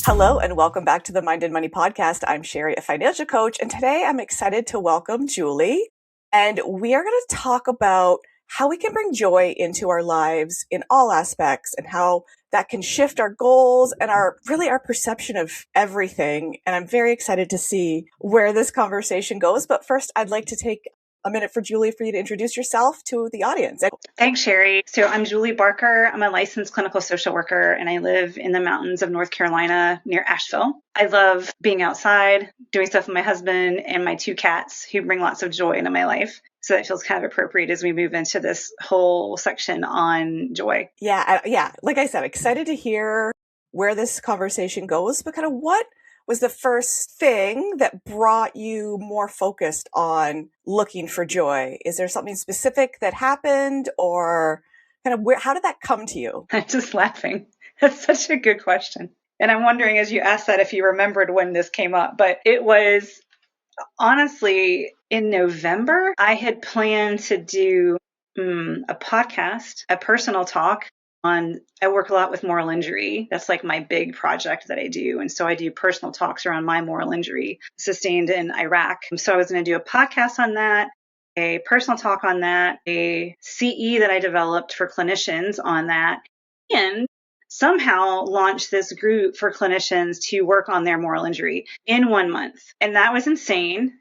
Hello and welcome back to the Mind and Money podcast. I'm Sherry, a financial coach, and today I'm excited to welcome Julie. And we are going to talk about how we can bring joy into our lives in all aspects and how that can shift our goals and our perception of everything. And I'm very excited to see where this conversation goes. But first, I'd like to take a minute for Julie for you to introduce yourself to the audience. Thanks, Sherry. So I'm Julie Barker. I'm a licensed clinical social worker, and I live in the mountains of North Carolina near Asheville. I love being outside, doing stuff with my husband and my two cats who bring lots of joy into my life. So that feels kind of appropriate as we move into this whole section on joy. Yeah. Like I said, excited to hear where this conversation goes, but kind of what was the first thing that brought you more focused on looking for joy? Is there something specific that happened, or kind of how did that come to you? I'm just laughing. That's such a good question. And I'm wondering, as you asked that, if you remembered when this came up, but it was honestly in November. I had planned to do a podcast, a personal talk I work a lot with moral injury. That's like my big project that I do. And so I do personal talks around my moral injury sustained in Iraq. So I was going to do a podcast on that, a personal talk on that, a CE that I developed for clinicians on that, and somehow launch this group for clinicians to work on their moral injury in 1 month. And that was insane.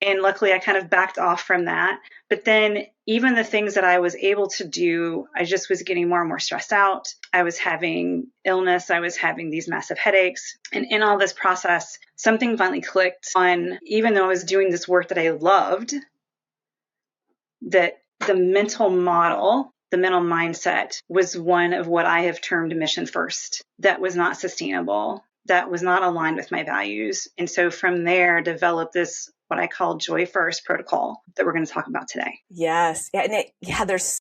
And luckily, I kind of backed off from that. But then even the things that I was able to do, I just was getting more and more stressed out. I was having illness. I was having these massive headaches. And in all this process, something finally clicked on, even though I was doing this work that I loved, that the mental model, the mental mindset was one of what I have termed mission first. That was not sustainable. That was not aligned with my values. And so from there, developed this what I call Joy First protocol that we're going to talk about today. Yes. Yeah. And there's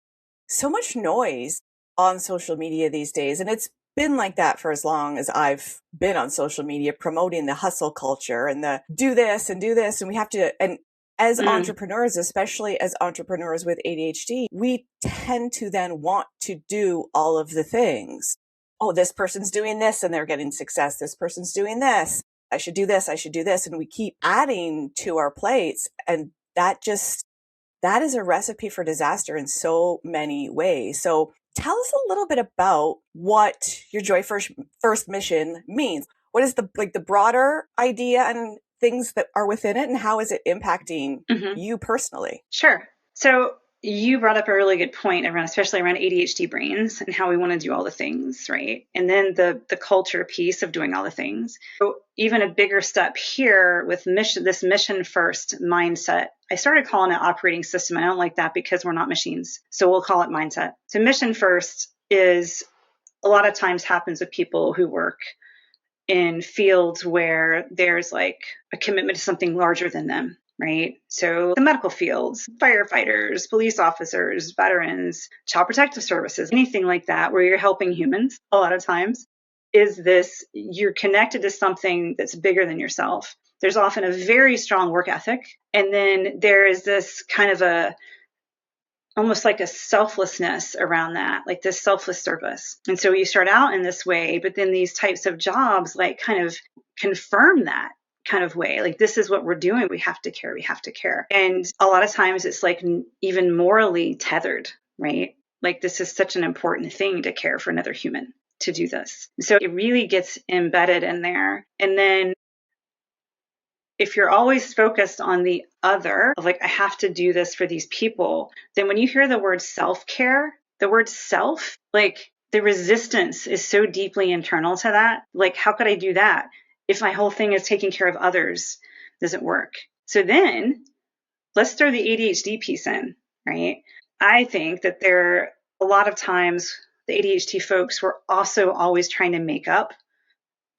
so much noise on social media these days. And it's been like that for as long as I've been on social media, promoting the hustle culture and the do this. And we have to, and as entrepreneurs, especially as entrepreneurs with ADHD, we tend to then want to do all of the things. Oh, this person's doing this and they're getting success. This person's doing this. I should do this. I should do this. And we keep adding to our plates. And that is a recipe for disaster in so many ways. So tell us a little bit about what your Joy First mission means. What is the broader idea and things that are within it, and how is it impacting you personally? Sure. So you brought up a really good point especially around ADHD brains and how we want to do all the things, right? And then the culture piece of doing all the things. So even a bigger step here with this mission first mindset, I started calling it operating system. I don't like that because we're not machines. So we'll call it mindset. So mission first is a lot of times happens with people who work in fields where there's like a commitment to something larger than them. Right? So the medical fields, firefighters, police officers, veterans, child protective services, anything like that, where you're helping humans a lot of times, you're connected to something that's bigger than yourself. There's often a very strong work ethic. And then there is this kind of almost like a selflessness around that, like this selfless service. And so you start out in this way, but then these types of jobs like kind of confirm that kind of way. Like, this is what we're doing. We have to care. And a lot of times it's like even morally tethered, right? Like, this is such an important thing to care for another human, to do this. So it really gets embedded in there. And then if you're always focused on the other, of like, I have to do this for these people, then when you hear the word self-care, the word self, like the resistance is so deeply internal to that. Like, how could I do that if my whole thing is taking care of others? Doesn't work. So then let's throw the ADHD piece in, right? I think that a lot of times the ADHD folks were also always trying to make up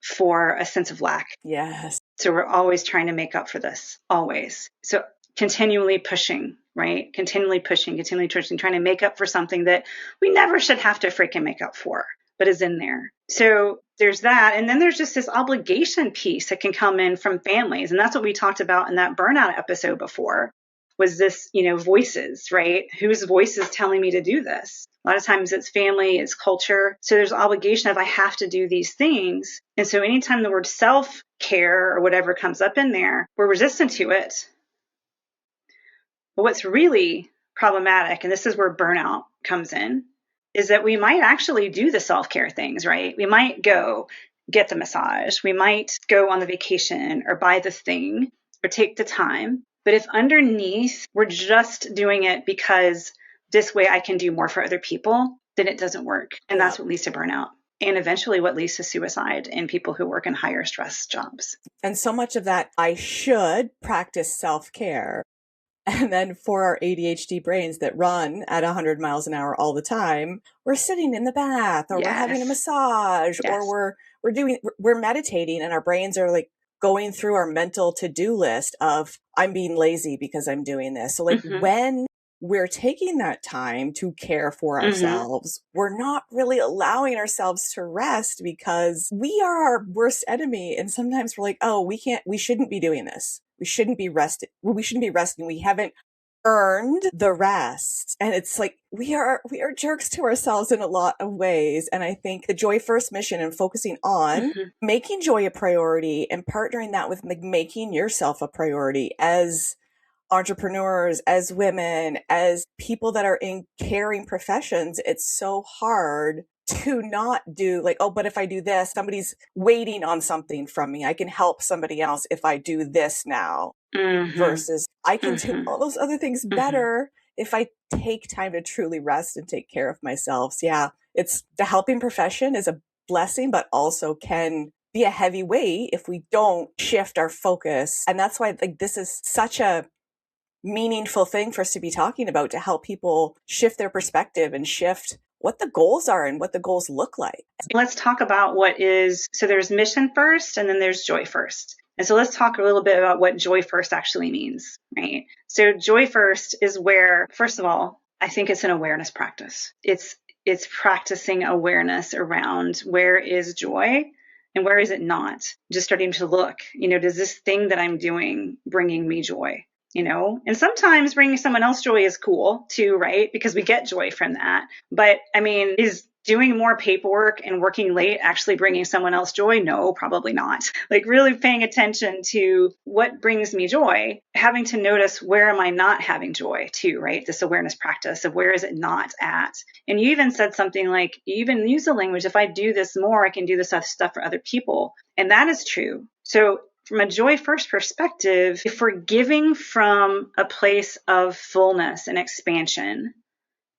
for a sense of lack. Yes. So we're always trying to make up for this, always. So continually pushing, right? Continually pushing, trying to make up for something that we never should have to freaking make up for, but is in there. So there's that. And then there's just this obligation piece that can come in from families. And that's what we talked about in that burnout episode before, was this, voices, right? Whose voice is telling me to do this? A lot of times it's family, it's culture. So there's obligation of I have to do these things. And so anytime the word self-care or whatever comes up in there, we're resistant to it. But what's really problematic, and this is where burnout comes in, is that we might actually do the self-care things, right? We might go get the massage. We might go on the vacation or buy the thing or take the time. But if underneath we're just doing it because this way I can do more for other people, then it doesn't work. And that's what leads to burnout. And eventually what leads to suicide in people who work in higher stress jobs. And so much of that, I should practice self-care. And then for our ADHD brains that run at 100 miles an hour all the time, we're sitting in the bath or we're having a massage or we're meditating, and our brains are like going through our mental to-do list of I'm being lazy because I'm doing this. So like when we're taking that time to care for ourselves, we're not really allowing ourselves to rest because we are our worst enemy. And sometimes we're like, oh, we shouldn't be doing this. We shouldn't be resting. We shouldn't be resting. We haven't earned the rest. And it's like, we are jerks to ourselves in a lot of ways. And I think the Joy First mission and focusing on making joy a priority and partnering that with making yourself a priority as entrepreneurs, as women, as people that are in caring professions, it's so hard to not do like, oh, but if I do this, somebody's waiting on something from me. I can help somebody else if I do this now versus I can do all those other things better if I take time to truly rest and take care of myself. So yeah, it's the helping profession is a blessing, but also can be a heavy weight if we don't shift our focus. And that's why like this is such a meaningful thing for us to be talking about, to help people shift their perspective and shift what the goals are and what the goals look like. Let's talk about so there's mission first and then there's joy first. And so let's talk a little bit about what joy first actually means, right? So joy first is where, first of all, I think it's an awareness practice. It's practicing awareness around where is joy and where is it not? Just starting to look, does this thing that I'm doing bringing me joy? And sometimes bringing someone else joy is cool too, right? Because we get joy from that. But I mean, is doing more paperwork and working late actually bringing someone else joy? No, probably not. Like really paying attention to what brings me joy, having to notice where am I not having joy too, right? This awareness practice of where is it not at? And you even said something like, you even use the language, if I do this more, I can do this other stuff for other people. And that is true. So from a joy first perspective, if we're giving from a place of fullness and expansion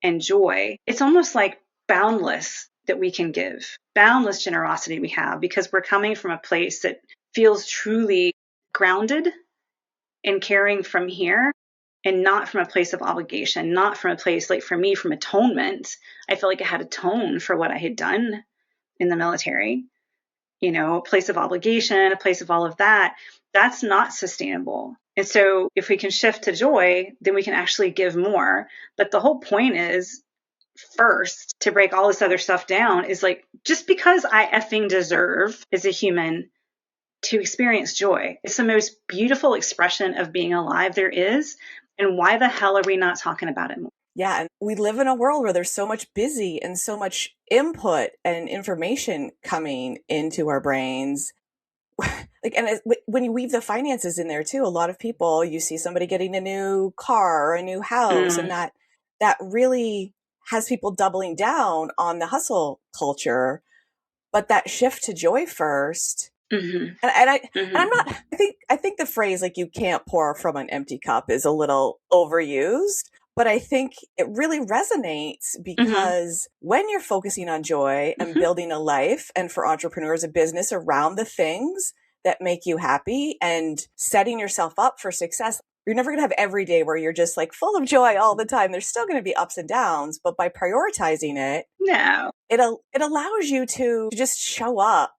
and joy, it's almost like boundless that we can give, boundless generosity we have, because we're coming from a place that feels truly grounded and caring from here and not from a place of obligation, not from a place like for me, from atonement. I felt like I had to atone for what I had done in the military. A place of obligation, a place of all of that, that's not sustainable. And so if we can shift to joy, then we can actually give more. But the whole point is, first, to break all this other stuff down is like, just because I effing deserve as a human to experience joy, it's the most beautiful expression of being alive there is. And why the hell are we not talking about it more? Yeah. And we live in a world where there's so much busy and so much input and information coming into our brains. Like, and when you weave the finances in there too, a lot of people, you see somebody getting a new car or a new house, and that really has people doubling down on the hustle culture. But that shift to joy first. And I'm not, I think the phrase like you can't pour from an empty cup is a little overused. But I think it really resonates because when you're focusing on joy and building a life, and for entrepreneurs, a business around the things that make you happy and setting yourself up for success, you're never going to have every day where you're just like full of joy all the time. There's still going to be ups and downs, but by prioritizing it, it allows you to just show up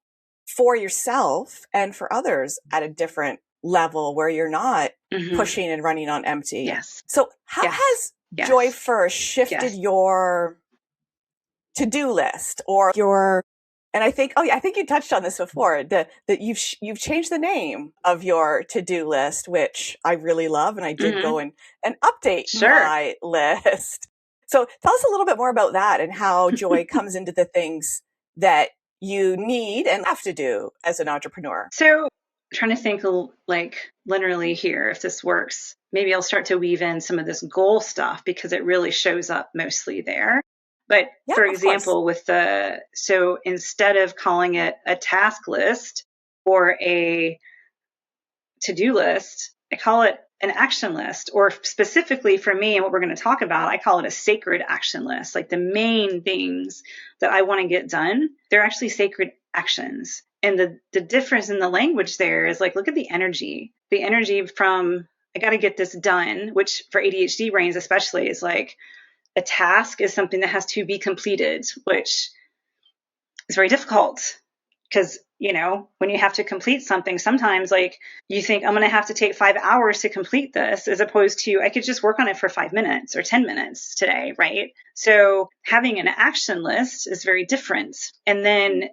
for yourself and for others at a different level where you're not pushing and running on empty. Yes. So how has Joy First shifted your to-do list or and I think you touched on this before, that you've changed the name of your to-do list, which I really love. And I did go and update my list. So tell us a little bit more about that and how joy comes into the things that you need and have to do as an entrepreneur. So trying to think like linearly here, if this works, maybe I'll start to weave in some of this goal stuff because it really shows up mostly there. But Yeah, for of course. example, so instead of calling it a task list or a to-do list, I call it an action list, or specifically for me and what we're going to talk about, I call it a sacred action list. Like the main things that I want to get done, they're actually sacred actions. And the difference in the language there is like, look at the energy. The energy from I got to get this done, which for ADHD brains especially is like a task is something that has to be completed, which is very difficult because when you have to complete something, sometimes like you think I'm going to have to take 5 hours to complete this, as opposed to I could just work on it for 5 minutes or 10 minutes today, right? So having an action list is very different. And then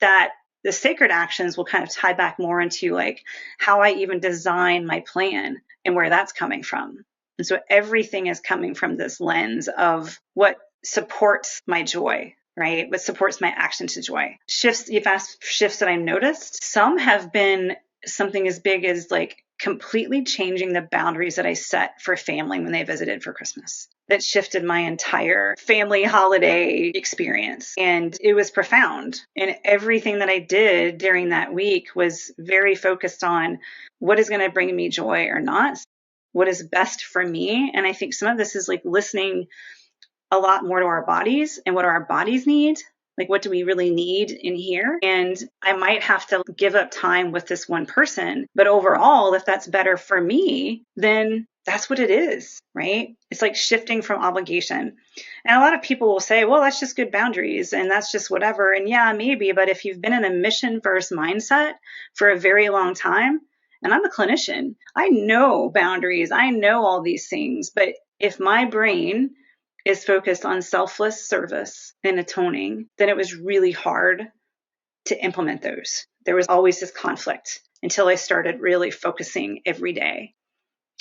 that the sacred actions will kind of tie back more into like how I even design my plan and where that's coming from. And so everything is coming from this lens of what supports my joy, right? What supports my action to joy. You've asked shifts that I noticed. Some have been something as big as like completely changing the boundaries that I set for family when they visited for Christmas. That shifted my entire family holiday experience. And it was profound. And everything that I did during that week was very focused on what is going to bring me joy or not, what is best for me. And I think some of this is like listening a lot more to our bodies and what our bodies need. Like, what do we really need in here? And I might have to give up time with this one person. But overall, if that's better for me, then that's what it is, right? It's like shifting from obligation. And a lot of people will say, well, that's just good boundaries and that's just whatever. And yeah, maybe. But if you've been in a mission first mindset for a very long time, and I'm a clinician, I know boundaries, I know all these things. But if my brain is focused on selfless service and atoning, then it was really hard to implement those. There was always this conflict until I started really focusing every day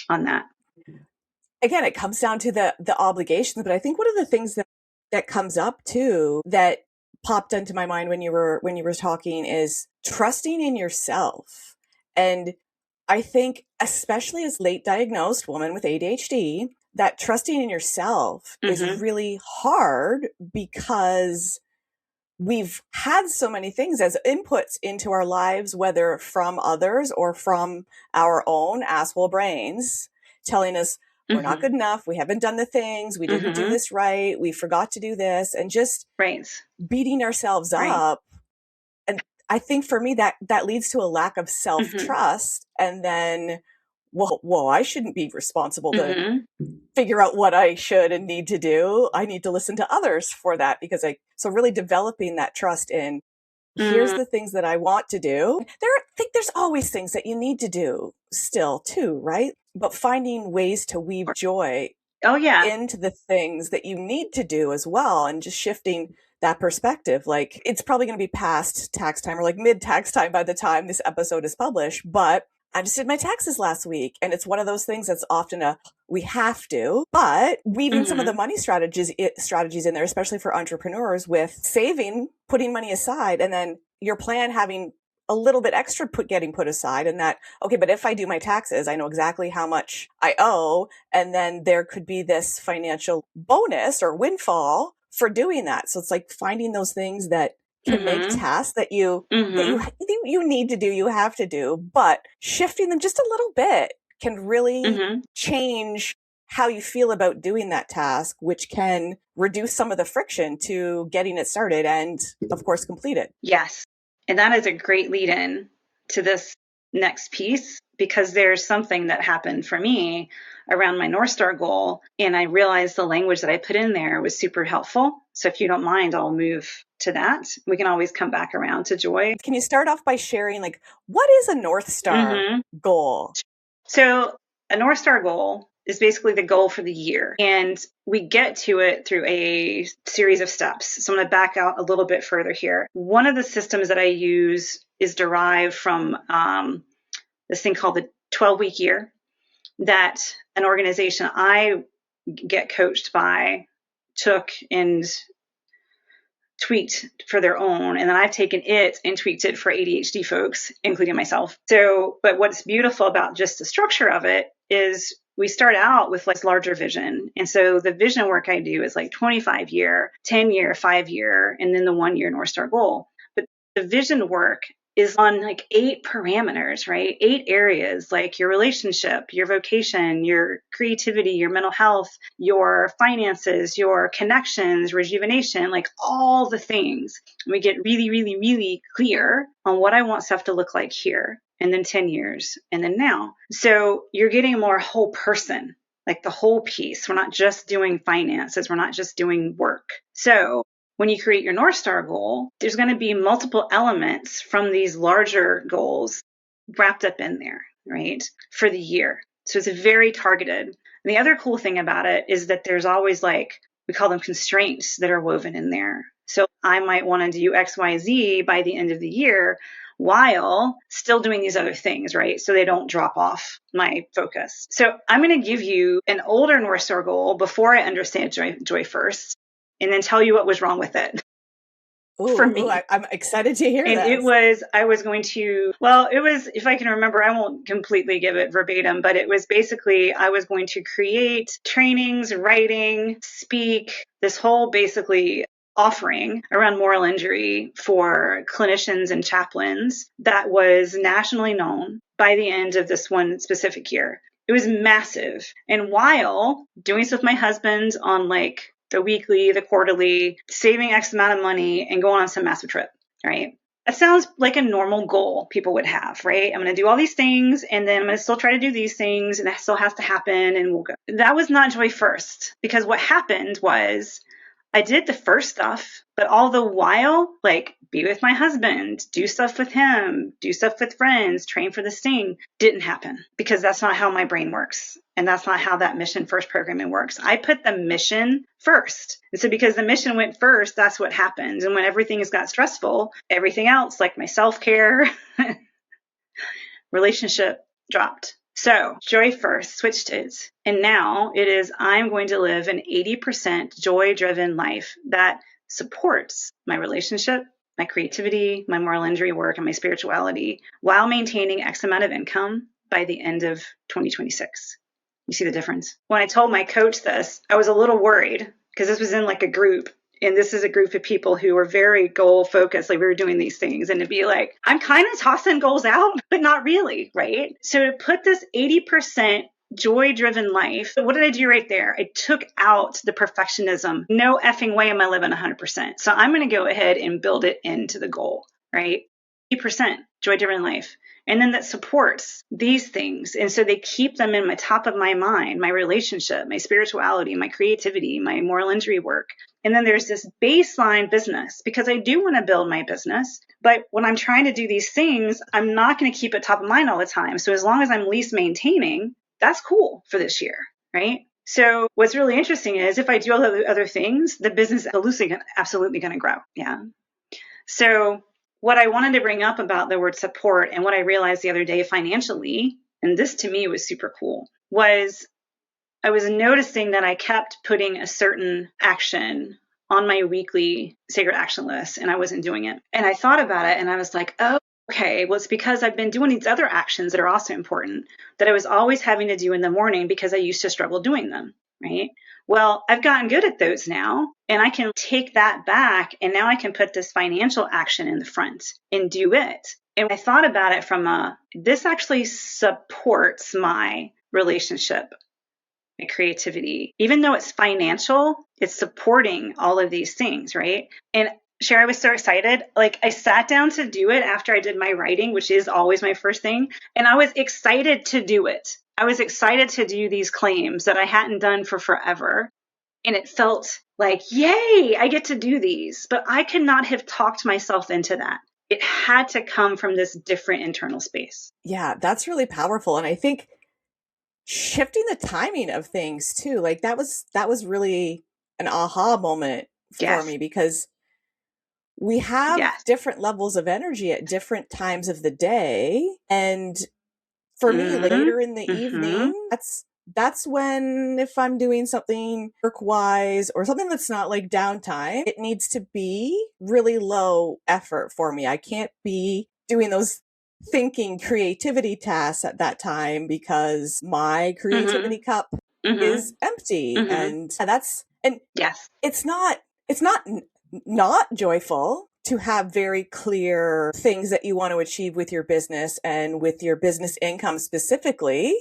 on that. Again, it comes down to the obligations, but I think one of the things that comes up too that popped into my mind when you were talking is trusting in yourself. And I think especially as late diagnosed woman with ADHD, that trusting in yourself is really hard because we've had so many things as inputs into our lives, whether from others or from our own asshole brains telling us we're not good enough, we haven't done the things, we didn't do this right, we forgot to do this, and just beating ourselves up. And I think for me that leads to a lack of self-trust. And then, whoa, I shouldn't be responsible to figure out what I should and need to do. I need to listen to others for that so really developing that trust in here's the things that I want to do. I think there's always things that you need to do still too, right? But finding ways to weave joy into the things that you need to do as well, and just shifting that perspective. Like, it's probably going to be past tax time or like mid tax time by the time this episode is published, but I just did my taxes last week. And it's one of those things that's often we have to, but weaving some of the money strategies in there, especially for entrepreneurs, with saving, putting money aside, and then your plan having a little bit extra getting put aside. And that, okay, but if I do my taxes, I know exactly how much I owe. And then there could be this financial bonus or windfall for doing that. So it's like finding those things that can make tasks that you need to do, you have to do, but shifting them just a little bit can really change how you feel about doing that task, which can reduce some of the friction to getting it started and, of course, complete it. Yes. And that is a great lead in to this next piece, because there's something that happened for me around my North Star goal. And I realized the language that I put in there was super helpful. So if you don't mind, I'll move to that. We can always come back around to joy. Can you start off by sharing, like, what is a North Star goal? So a North Star goal is basically the goal for the year. And we get to it through a series of steps. So I'm going to back out a little bit further here. One of the systems that I use is derived from this thing called the 12-week year that an organization I get coached by took and tweaked for their own, and then I've taken it and tweaked it for ADHD folks, including myself. So, but what's beautiful about just the structure of it is we start out with like larger vision. And so the vision work I do is like 25-year, 10-year, 5-year, and then the 1-year North Star goal. But the vision work is on like 8 parameters, right? 8 areas, like your relationship, your vocation, your creativity, your mental health, your finances, your connections, rejuvenation, like all the things. We get really, really, really clear on what I want stuff to look like here, and then 10 years, and then now. So you're getting a more whole person, like the whole piece. We're not just doing finances. We're not just doing work. So when you create your North Star goal, there's going to be multiple elements from these larger goals wrapped up in there, right, for the year. So it's very targeted. And the other cool thing about it is that there's always like, we call them constraints that are woven in there. So I might want to do X, Y, Z by the end of the year while still doing these other things, right? So they don't drop off my focus. So I'm going to give you an older North Star goal before I understand joy first, and then tell you what was wrong with it. For me. I'm excited to hear and this. I was going to, well, it was, if I can remember, I won't completely give it verbatim, but it was basically, I was going to create trainings, writing, speak, this whole basically offering around moral injury for clinicians and chaplains that was nationally known by the end of this one specific year. It was massive. And while doing stuff with my husband on like the weekly, the quarterly, saving X amount of money and going on some massive trip, right? That sounds like a normal goal people would have, right? I'm going to do all these things, and then I'm going to still try to do these things, and that still has to happen, and we'll go. That was not joy first, because what happened was I did the first stuff, but all the while, like be with my husband, do stuff with him, do stuff with friends, train for this thing, didn't happen because that's not how my brain works. And that's not how that mission first programming works. I put the mission first. And so because the mission went first, that's what happened. And when everything has got stressful, everything else, like my self-care, relationship, dropped. So joy first, switched it. And now it is, I'm going to live an 80% joy-driven life that supports my relationship, my creativity, my moral injury work, and my spirituality while maintaining X amount of income by the end of 2026. You see the difference? When I told my coach this, I was a little worried because this was in like a group. And this is a group of people who are very goal focused. Like we were doing these things, and to be like, I'm kind of tossing goals out, but not really, right? So to put this 80% joy driven life, what did I do right there? I took out the perfectionism. No effing way am I living 100%. So I'm going to go ahead and build it into the goal, right? 80% joy driven life. And then that supports these things. And so they keep them in my top of my mind, my relationship, my spirituality, my creativity, my moral injury work. And then there's this baseline business, because I do want to build my business. But when I'm trying to do these things, I'm not going to keep it top of mind all the time. So as long as I'm least maintaining, that's cool for this year, right? So what's really interesting is if I do all the other things, the business is absolutely going to grow. Yeah. So what I wanted to bring up about the word support and what I realized the other day financially, and this to me was super cool, was I was noticing that I kept putting a certain action on my weekly sacred action list, and I wasn't doing it. And I thought about it, and I was like, oh, okay, well, it's because I've been doing these other actions that are also important that I was always having to do in the morning because I used to struggle doing them, right? Well, I've gotten good at those now, and I can take that back, and now I can put this financial action in the front and do it. And I thought about it from this actually supports my relationship, my creativity. Even though it's financial, it's supporting all of these things, right? And Cher, I was so excited. Like I sat down to do it after I did my writing, which is always my first thing. And I was excited to do it. I was excited to do these claims that I hadn't done for forever. And it felt like, yay, I get to do these. But I could not have talked myself into that. It had to come from this different internal space. Yeah, that's really powerful. And I think shifting the timing of things too, like that was really an aha moment for me, because we have different levels of energy at different times of the day. And for me, later in the evening, that's when, if I'm doing something work wise or something that's not like downtime, it needs to be really low effort for me. I can't be doing those thinking creativity tasks at that time because my Mm-hmm. creativity cup Mm-hmm. is empty. Mm-hmm. And and Yes. it's not not joyful to have very clear things that you want to achieve with your business and with your business income specifically,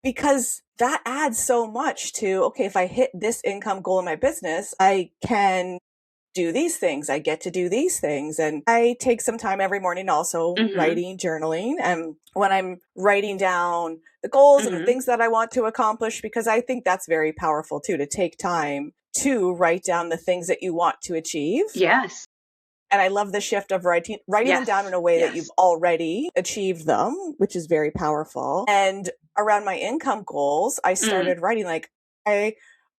because that adds so much to, okay, if I hit this income goal in my business, I can do these things. I get to do these things. And I take some time every morning also Mm-hmm. writing, journaling. And when I'm writing down the goals and the Mm-hmm. things that I want to accomplish, because I think that's very powerful too, to take time to write down the things that you want to achieve. Yes. And I love the shift of writing them down in Yes. a way that Yes. you've already achieved them, which is very powerful. And around my income goals, I Mm. started writing like, I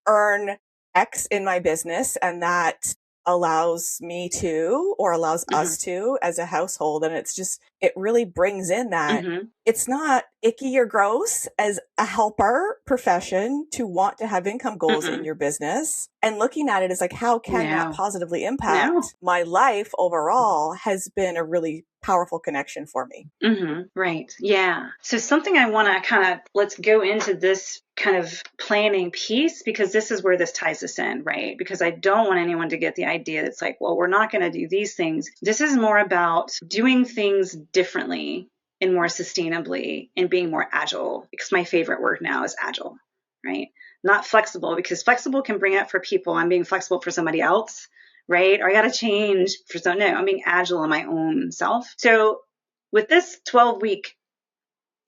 earn X in my business, and that allows me to, or allows Mm-hmm. us to, as a household. And it's just, it really brings in that Mm-hmm. it's not icky or gross as a helper profession to want to have income goals in Mm-mm. your business. And looking at it as like, how can that No. positively No. impact my life overall, has been a really powerful connection for me. Mm-hmm. Right. Yeah. So something I want to kind of, let's go into this kind of planning piece, because this is where this ties us in, right? Because I don't want anyone to get the idea that's like, well, we're not going to do these things. This is more about doing things differently and more sustainably and being more agile, because my favorite word now is agile, right? Not flexible, because flexible can bring up for people, I'm being flexible for somebody else, right? Or I got to change for some, no, I'm being agile in my own self. So with this 12-week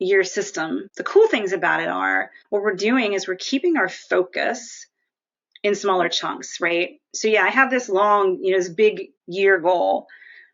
year system, the cool things about it are what we're doing is we're keeping our focus in smaller chunks, right? So yeah, I have this long, this big year goal.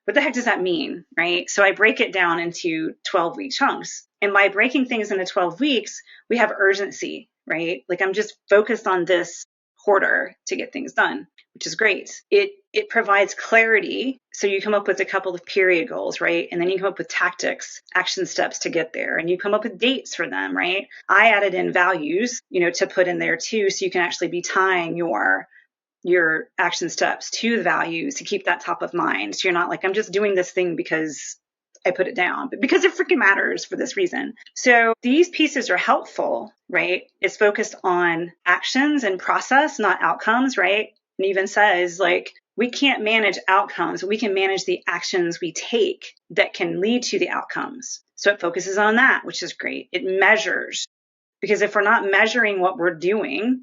What the heck does that mean, right? So I break it down into 12-week chunks. And by breaking things into 12 weeks, we have urgency, right? Like I'm just focused on this quarter to get things done, which is great. It provides clarity. So you come up with a couple of period goals, right? And then you come up with tactics, action steps to get there. And you come up with dates for them, right? I added in values, to put in there too. So you can actually be tying your action steps to the values to keep that top of mind. So you're not like, I'm just doing this thing because I put it down, but because it freaking matters for this reason. So these pieces are helpful, right? It's focused on actions and process, not outcomes, right? And even says like, we can't manage outcomes, we can manage the actions we take that can lead to the outcomes. So it focuses on that, which is great. It measures, because if we're not measuring what we're doing,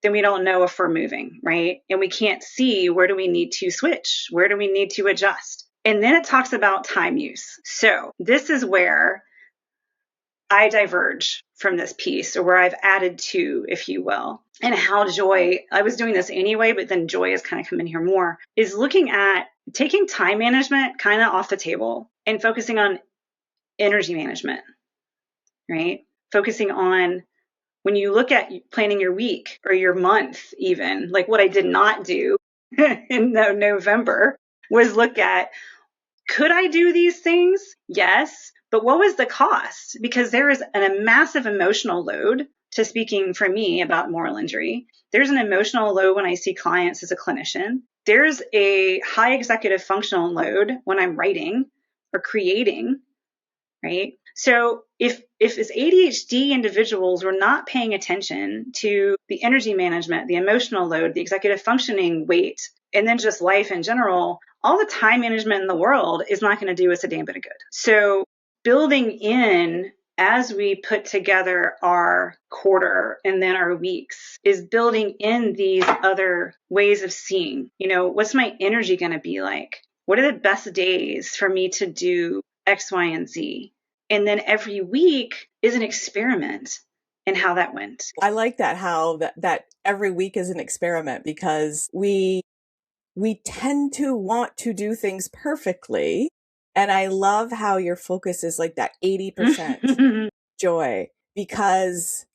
then we don't know if we're moving, right? And we can't see, where do we need to switch? Where do we need to adjust? And then it talks about time use. So this is where I diverge from this piece, or where I've added to, if you will, and how joy, I was doing this anyway, but then joy has kind of come in here more, is looking at taking time management kind of off the table and focusing on energy management, right? Focusing on, when you look at planning your week or your month, even like what I did not do in November was look at, could I do these things? Yes. But what was the cost? Because there is a massive emotional load, to speaking for me about moral injury. There's an emotional load when I see clients as a clinician. There's a high executive functional load when I'm writing or creating, right? So if as ADHD individuals were not paying attention to the energy management, the emotional load, the executive functioning weight, and then just life in general, all the time management in the world is not going to do us a damn bit of good. So building in, as we put together our quarter and then our weeks, is building in these other ways of seeing, what's my energy going to be like? What are the best days for me to do X, Y, and Z? And then every week is an experiment in how that went. I like that, how that every week is an experiment, because we tend to want to do things perfectly. And I love how your focus is like that 80% joy, because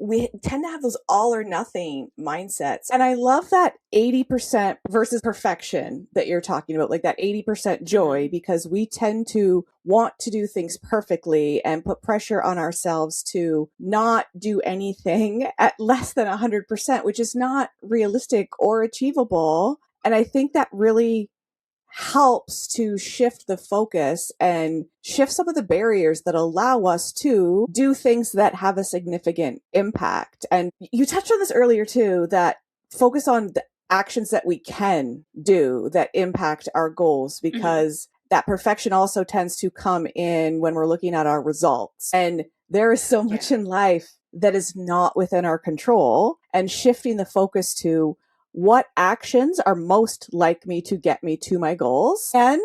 we tend to have those all or nothing mindsets. And I love that 80% versus perfection that you're talking about, like that 80% joy, because we tend to want to do things perfectly and put pressure on ourselves to not do anything at less than 100%, which is not realistic or achievable. And I think that really helps to shift the focus and shift some of the barriers that allow us to do things that have a significant impact. And you touched on this earlier too, that focus on the actions that we can do that impact our goals, because that perfection also tends to come in when we're looking at our results. And there is so much in life that is not within our control, and shifting the focus to what actions are most likely to get me to my goals, and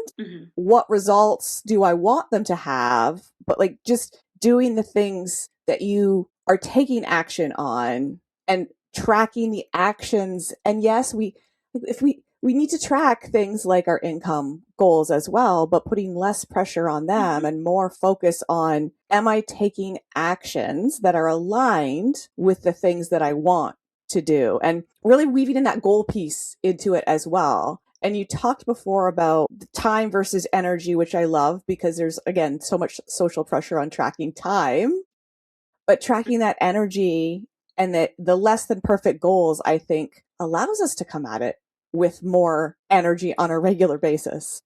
what results do I want them to have, but like just doing the things that you are taking action on and tracking the actions. And yes, we need to track things like our income goals as well, but putting less pressure on them and more focus on, am I taking actions that are aligned with the things that I want to do, and really weaving in that goal piece into it as well. And you talked before about time versus energy, which I love, because there's, again, so much social pressure on tracking time, but tracking that energy and that the less than perfect goals, I think, allows us to come at it with more energy on a regular basis.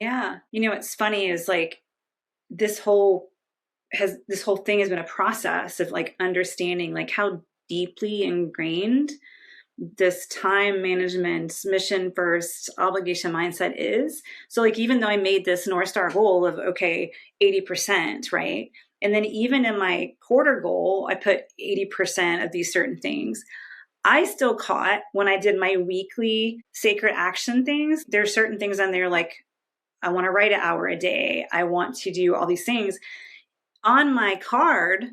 Yeah. You know, what's funny is like this whole thing has been a process of like understanding like how deeply ingrained this time management, mission first, obligation mindset is. So like, even though I made this North Star goal of, okay, 80%, right? And then even in my quarter goal, I put 80% of these certain things. I still caught when I did my weekly sacred action things, there's certain things on there like, I want to write an hour a day. I want to do all these things. On my card,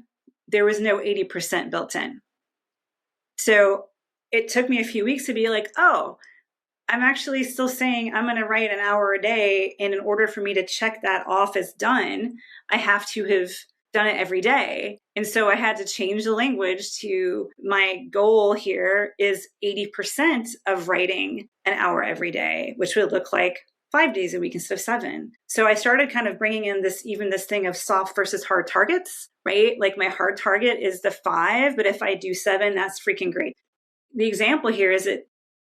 there was no 80% built in. So it took me a few weeks to be like, oh, I'm actually still saying I'm going to write an hour a day. And in order for me to check that off as done, I have to have done it every day. And so I had to change the language to my goal here is 80% of writing an hour every day, which would look like 5 days a week instead of 7. So I started kind of bringing in this thing of soft versus hard targets, right? Like my hard target is the 5, but if I do 7, that's freaking great. The example here is that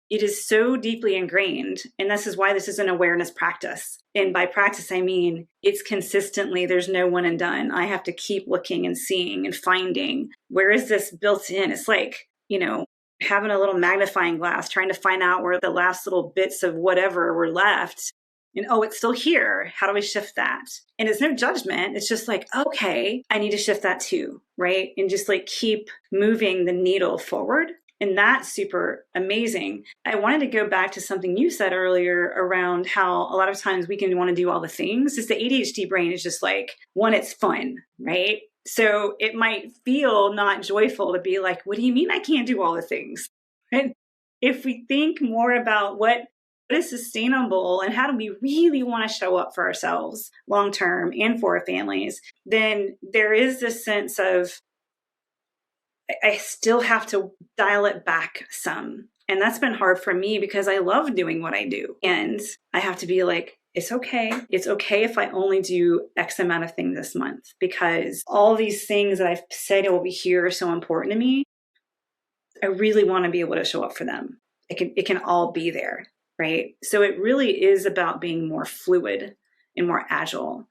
it is so deeply ingrained, and this is why this is an awareness practice. And by practice, I mean, it's consistently, there's no one and done. I have to keep looking and seeing and finding, where is this built in? It's like, you know, having a little magnifying glass, trying to find out where the last little bits of whatever were left. And oh, it's still here. How do we shift that? And it's no judgment. It's just like, okay, I need to shift that too, right? And just like keep moving the needle forward. And that's super amazing. I wanted to go back to something you said earlier around how a lot of times we can want to do all the things. It's the ADHD brain is just like, one, it's fun, right? So it might feel not joyful to be like, what do you mean I can't do all the things? And if we think more about what is sustainable and how do we really want to show up for ourselves long term and for our families, then there is this sense of, I still have to dial it back some. And that's been hard for me because I love doing what I do. And I have to be like, it's okay. It's okay if I only do X amount of things this month, because all these things that I've said will be here are so important to me. I really want to be able to show up for them. It can all be there, right? So it really is about being more fluid and more agile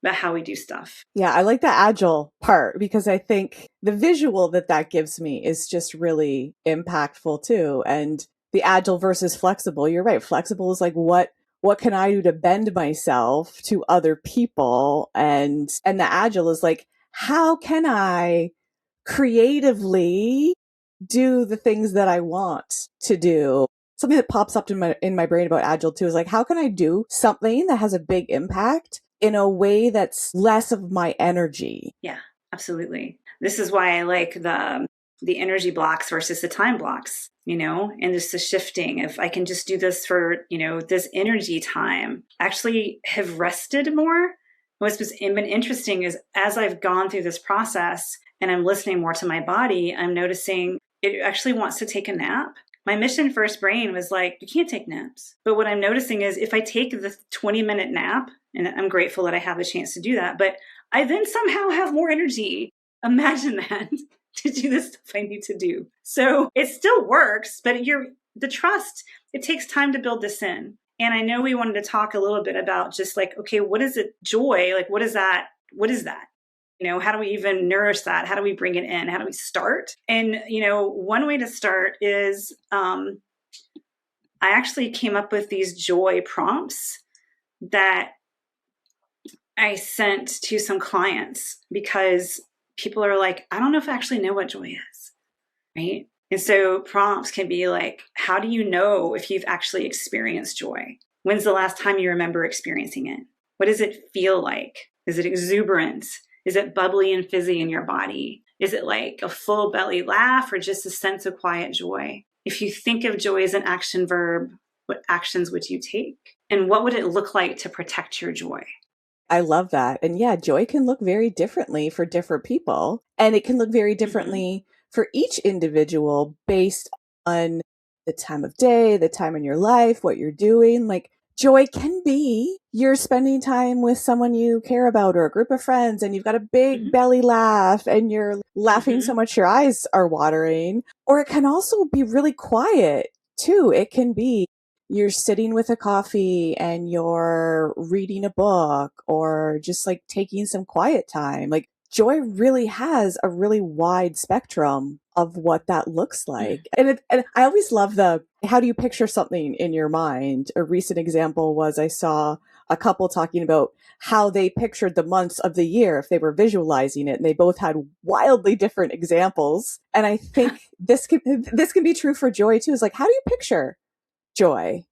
about how we do stuff. Yeah, I like the agile part because I think the visual that gives me is just really impactful too. And the agile versus flexible, you're right. Flexible is like, what can I do to bend myself to other people? And the agile is like, how can I creatively do the things that I want to do? Something that pops up in my brain about agile too is like, how can I do something that has a big impact in a way that's less of my energy? Yeah, absolutely. This is why I like the energy blocks versus the time blocks, and just the shifting. If I can just do this for, this energy time, actually have rested more. What's been interesting is as I've gone through this process and I'm listening more to my body, I'm noticing it actually wants to take a nap. My mission first brain was like, you can't take naps. But what I'm noticing is if I take the 20-minute nap, and I'm grateful that I have the chance to do that, but I then somehow have more energy. Imagine that to do the stuff I need to do. So it still works, but the trust, it takes time to build this in. And I know we wanted to talk a little bit about just like, okay, what is it? Joy? Like, what is that? What is that? How do we even nourish that? How do we bring it in? How do we start? And, one way to start is I actually came up with these joy prompts that I sent to some clients because people are like, I don't know if I actually know what joy is, right? And so prompts can be like, how do you know if you've actually experienced joy? When's the last time you remember experiencing it? What does it feel like? Is it exuberant? Is it bubbly and fizzy in your body? Is it like a full belly laugh or just a sense of quiet joy? If you think of joy as an action verb, what actions would you take? And what would it look like to protect your joy? I love that. And yeah, joy can look very differently for different people. And it can look very differently for each individual based on the time of day, the time in your life, what you're doing. Like joy can be you're spending time with someone you care about or a group of friends and you've got a big belly laugh and you're laughing so much your eyes are watering. Or it can also be really quiet too. It can be you're sitting with a coffee and you're reading a book or just like taking some quiet time. Like joy really has a really wide spectrum of what that looks like. And I always love how do you picture something in your mind? A recent example was I saw a couple talking about how they pictured the months of the year if they were visualizing it, and they both had wildly different examples. And I think this can be true for joy too. Is like, how do you picture joy?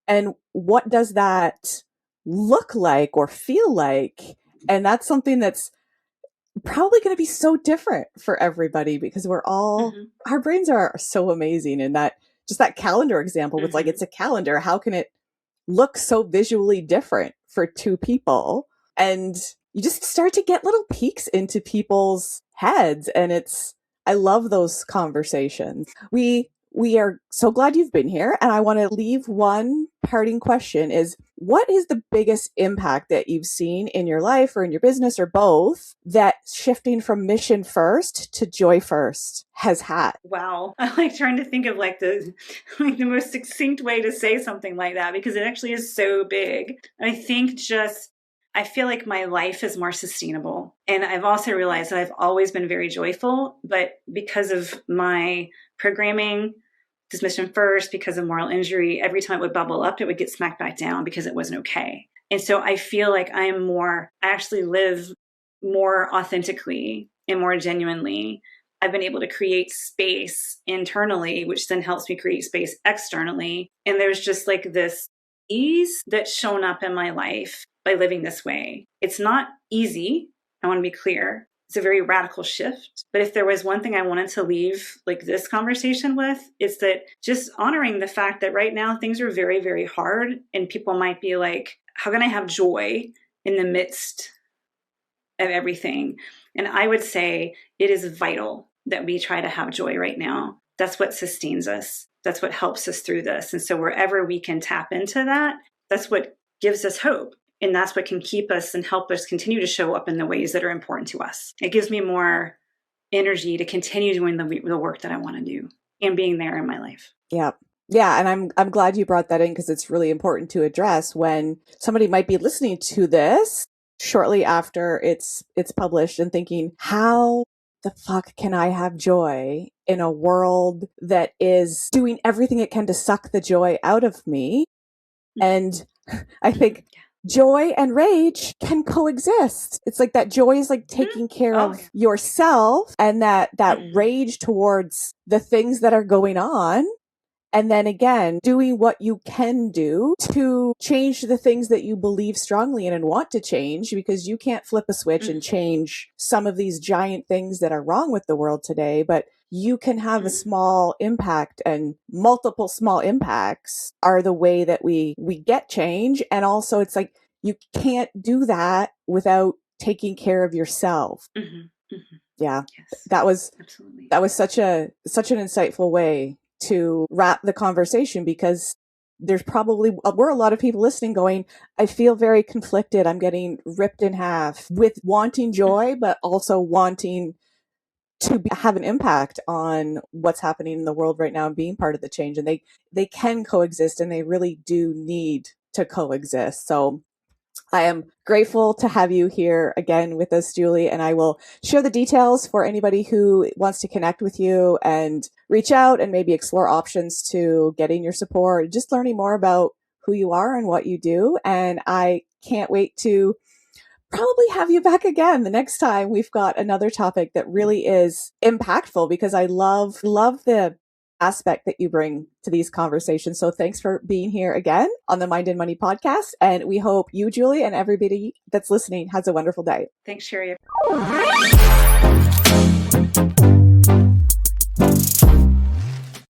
And what does that look like or feel like? And that's something that's probably going to be so different for everybody because our brains are so amazing. And that calendar example was like, it's a calendar. How can it look so visually different for two people? And you just start to get little peeks into people's heads. And I love those conversations. We are so glad you've been here. And I want to leave one parting question is, what is the biggest impact that you've seen in your life or in your business or both that shifting from mission first to joy first has had? Wow. I like trying to think of the most succinct way to say something like that because it actually is so big. I think I feel like my life is more sustainable. And I've also realized that I've always been very joyful, but because of my programming, this mission first, because of moral injury, every time it would bubble up, it would get smacked back down because it wasn't okay. And so I feel like I actually live more authentically and more genuinely. I've been able to create space internally, which then helps me create space externally. And there's just like this ease that's shown up in my life by living this way. It's not easy. I want to be clear. It's a very radical shift. But if there was one thing I wanted to leave like this conversation with, it's that just honoring the fact that right now things are very, very hard. And people might be like, how can I have joy in the midst of everything? And I would say it is vital that we try to have joy right now. That's what sustains us. That's what helps us through this. And so wherever we can tap into that, that's what gives us hope. And that's what can keep us and help us continue to show up in the ways that are important to us. It gives me more energy to continue doing the work that I want to do and being there in my life. Yeah. Yeah. And I'm glad you brought that in because it's really important to address when somebody might be listening to this shortly after it's published and thinking, how the fuck can I have joy in a world that is doing everything it can to suck the joy out of me? And I think joy and rage can coexist. It's like that joy is like taking care of yourself, and that rage towards the things that are going on. And then again, doing what you can do to change the things that you believe strongly in and want to change, because you can't flip a switch and change some of these giant things that are wrong with the world today, but you can have a small impact, and multiple small impacts are the way that we get change. And also it's like, you can't do that without taking care of yourself. Yeah. Yes, That was absolutely. such an insightful way to wrap the conversation, because there's probably we're a lot of people listening going, I feel very conflicted. I'm getting ripped in half with wanting joy, but also wanting to have an impact on what's happening in the world right now and being part of the change. And they can coexist, and they really do need to coexist. So I am grateful to have you here again with us, Julie, and I will share the details for anybody who wants to connect with you and reach out and maybe explore options to getting your support, just learning more about who you are and what you do. And I can't wait to probably have you back again the next time we've got another topic that really is impactful, because I love the aspect that you bring to these conversations. So thanks for being here again on the Mind and Money podcast. And we hope you, Julie, and everybody that's listening has a wonderful day. Thanks, Sherry.